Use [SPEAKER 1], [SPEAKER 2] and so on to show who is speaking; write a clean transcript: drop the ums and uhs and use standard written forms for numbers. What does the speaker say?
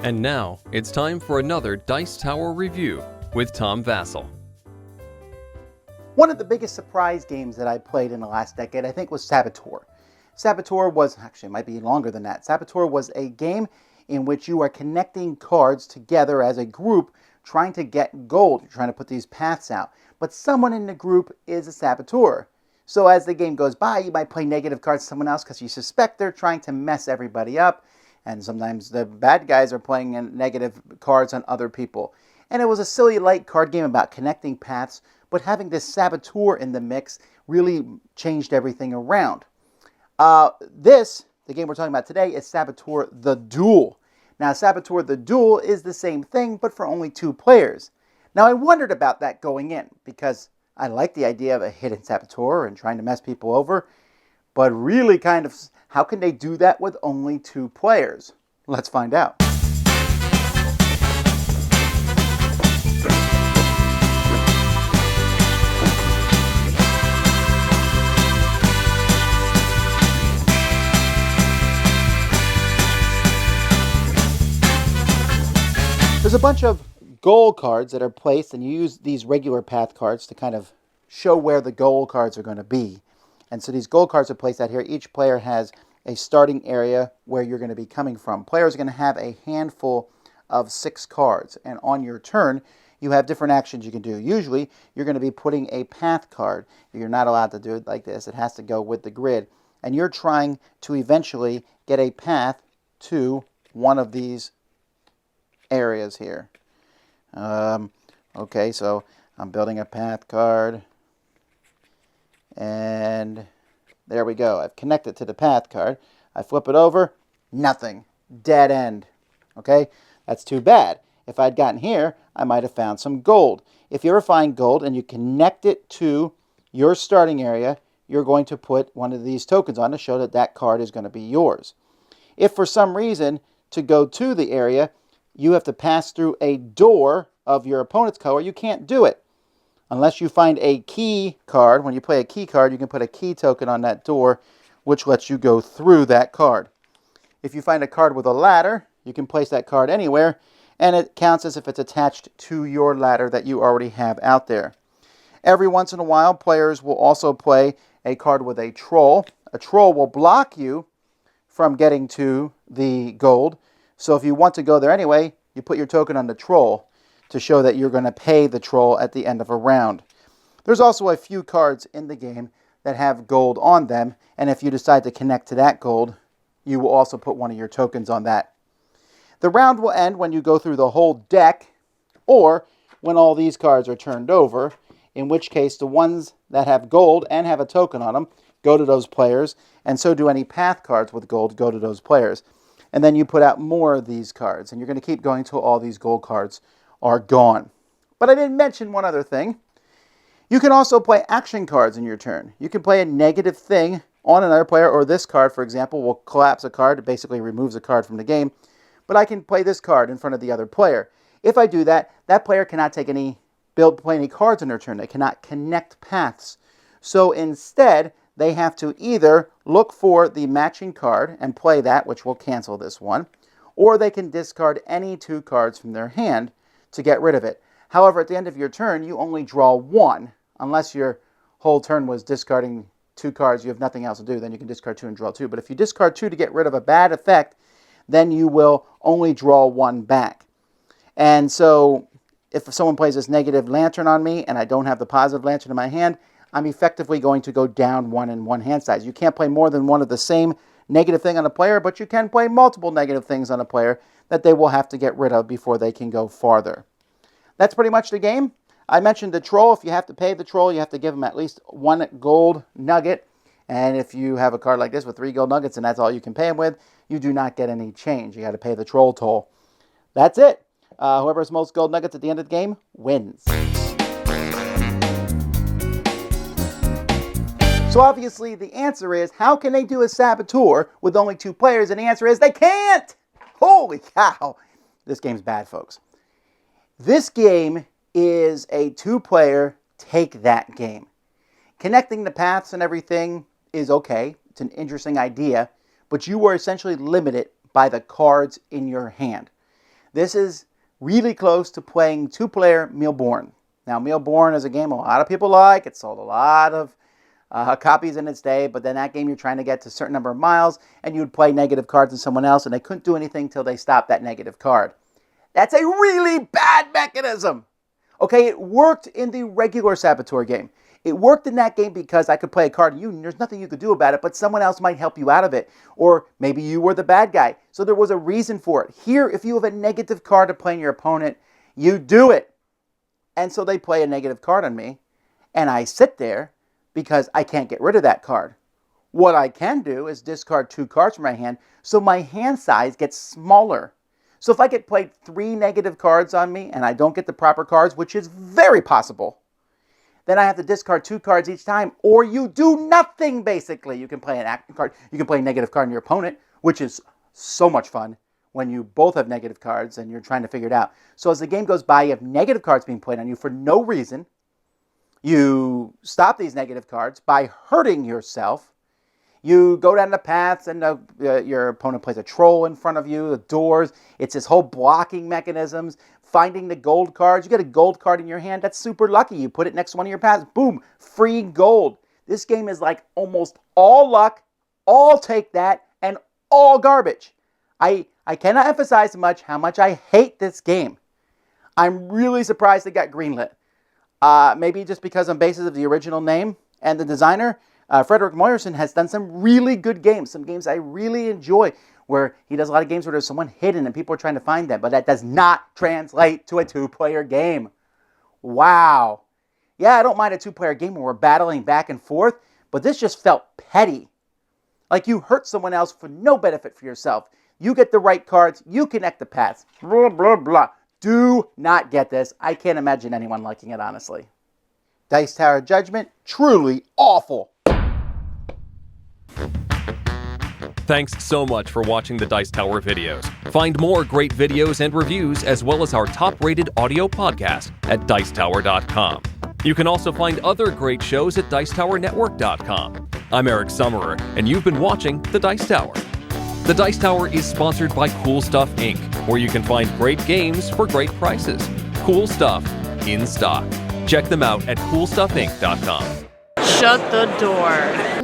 [SPEAKER 1] And now, it's time for another Dice Tower review with Tom Vasel.
[SPEAKER 2] One of the biggest surprise games that I played in the last decade, I think, was Saboteur. Saboteur was, actually it might be longer than that, Saboteur was a game in which you are connecting cards together as a group trying to get gold. You're trying to put these paths out. But someone in the group is a Saboteur. So as the game goes by, you might play negative cards to someone else because you suspect they're trying to mess everybody up. And sometimes the bad guys are playing negative cards on other people. And it was a silly light card game about connecting paths, but having this Saboteur in the mix really changed everything around. The game we're talking about today, is Saboteur the Duel. Now, Saboteur the Duel is the same thing, but for only 2 players. Now, I wondered about that going in, because I like the idea of a hidden Saboteur and trying to mess people over, but really kind of, how can they do that with only 2 players? Let's find out. There's a bunch of goal cards that are placed, and you use these regular path cards to kind of show where the goal cards are going to be. And so these goal cards are placed out here. Each player has a starting area where you're going to be coming from. Players are going to have a handful of 6 cards, and on your turn, you have different actions you can do. Usually, you're going to be putting a path card. You're not allowed to do it like this. It has to go with the grid. And you're trying to eventually get a path to one of these areas here. Okay, so I'm building a path card, and there we go. I've connected to the path card. I flip it over, nothing, dead end. Okay, that's too bad. If I'd gotten here, I might have found some gold. If you ever find gold and you connect it to your starting area, you're going to put one of these tokens on to show that that card is going to be yours. If for some reason to go to the area, you have to pass through a door of your opponent's color, you can't do it. Unless you find a key card. When you play a key card, you can put a key token on that door, which lets you go through that card. If you find a card with a ladder, you can place that card anywhere, and it counts as if it's attached to your ladder that you already have out there. Every once in a while, players will also play a card with a troll. A troll will block you from getting to the gold. So if you want to go there anyway, you put your token on the troll to show that you're going to pay the troll at the end of a round. There's also a few cards in the game that have gold on them, and if you decide to connect to that gold, you will also put one of your tokens on that. The round will end when you go through the whole deck, or when all these cards are turned over, in which case the ones that have gold and have a token on them go to those players, and so do any path cards with gold go to those players. And then you put out more of these cards, and you're going to keep going until all these gold cards are gone. But I didn't mention one other thing. You can also play action cards in your turn. You can play a negative thing on another player, or this card, for example, will collapse a card. It basically removes a card from the game. But I can play this card in front of the other player. If I do that, that player cannot take play any cards in their turn. They cannot connect paths. So instead, they have to either look for the matching card and play that, which will cancel this one, or they can discard any 2 cards from their hand to get rid of it. However, at the end of your turn, you only draw 1. Unless your whole turn was discarding 2 cards, you have nothing else to do, then you can discard 2 and draw 2. But if you discard 2 to get rid of a bad effect, then you will only draw 1 back. And so, if someone plays this negative lantern on me, and I don't have the positive lantern in my hand, I'm effectively going to go down 1 in one hand size. You can't play more than one of the same negative thing on a player, but you can play multiple negative things on a player that they will have to get rid of before they can go farther. That's pretty much the game. I mentioned the troll. If you have to pay the troll, you have to give them at least 1 gold nugget. And if you have a card like this with 3 gold nuggets and that's all you can pay them with, you do not get any change. You got to pay the troll toll. That's it. Whoever has most gold nuggets at the end of the game wins. So obviously the answer is, how can they do a Saboteur with only 2 players? And the answer is, they can't! Holy cow! This game's bad, folks. This game is a 2-player take that game. Connecting the paths and everything is okay. It's an interesting idea. But you are essentially limited by the cards in your hand. This is really close to playing two-player Mealborn. Now, Mealborn is a game a lot of people like. It sold a lot of copies in its day, but then that game you're trying to get to a certain number of miles, and you would play negative cards on someone else, and they couldn't do anything until they stopped that negative card. That's a really bad mechanism. Okay, it worked in the regular Saboteur game. It worked in that game because I could play a card and there's nothing you could do about it, but someone else might help you out of it. Or maybe you were the bad guy. So there was a reason for it. Here, if you have a negative card to play on your opponent, you do it. And so they play a negative card on me, and I sit there because I can't get rid of that card. What I can do is discard 2 cards from my hand, so my hand size gets smaller. So if I get played 3 negative cards on me and I don't get the proper cards, which is very possible, then I have to discard 2 cards each time, or you do nothing, basically. You can play an active card, you can play a negative card on your opponent, which is so much fun when you both have negative cards and you're trying to figure it out. So as the game goes by, you have negative cards being played on you for no reason. You stop these negative cards by hurting yourself. You go down the paths and your opponent plays a troll in front of you, the doors. It's this whole blocking mechanisms, finding the gold cards. You get a gold card in your hand, that's super lucky. You put it next to one of your paths, boom, free gold. This game is like almost all luck, all take that, and all garbage. I cannot emphasize much how much I hate this game. I'm really surprised it got greenlit. Maybe just because on basis of the original name and the designer, Frédéric Moyersoen has done some really good games, some games I really enjoy, where he does a lot of games where there's someone hidden and people are trying to find them, but that does not translate to a 2-player game. Wow. Yeah, I don't mind a 2-player game where we're battling back and forth, but this just felt petty. Like you hurt someone else for no benefit for yourself. You get the right cards, you connect the paths, blah, blah, blah. Do not get this. I can't imagine anyone liking it, honestly. Dice Tower Judgment, truly awful.
[SPEAKER 1] Thanks so much for watching the Dice Tower videos. Find more great videos and reviews, as well as our top-rated audio podcast at Dicetower.com. You can also find other great shows at Dicetowernetwork.com. I'm Eric Summerer, and you've been watching The Dice Tower. The Dice Tower is sponsored by Cool Stuff Inc., where you can find great games for great prices. Cool stuff in stock. Check them out at CoolStuffInc.com.
[SPEAKER 3] Shut the door.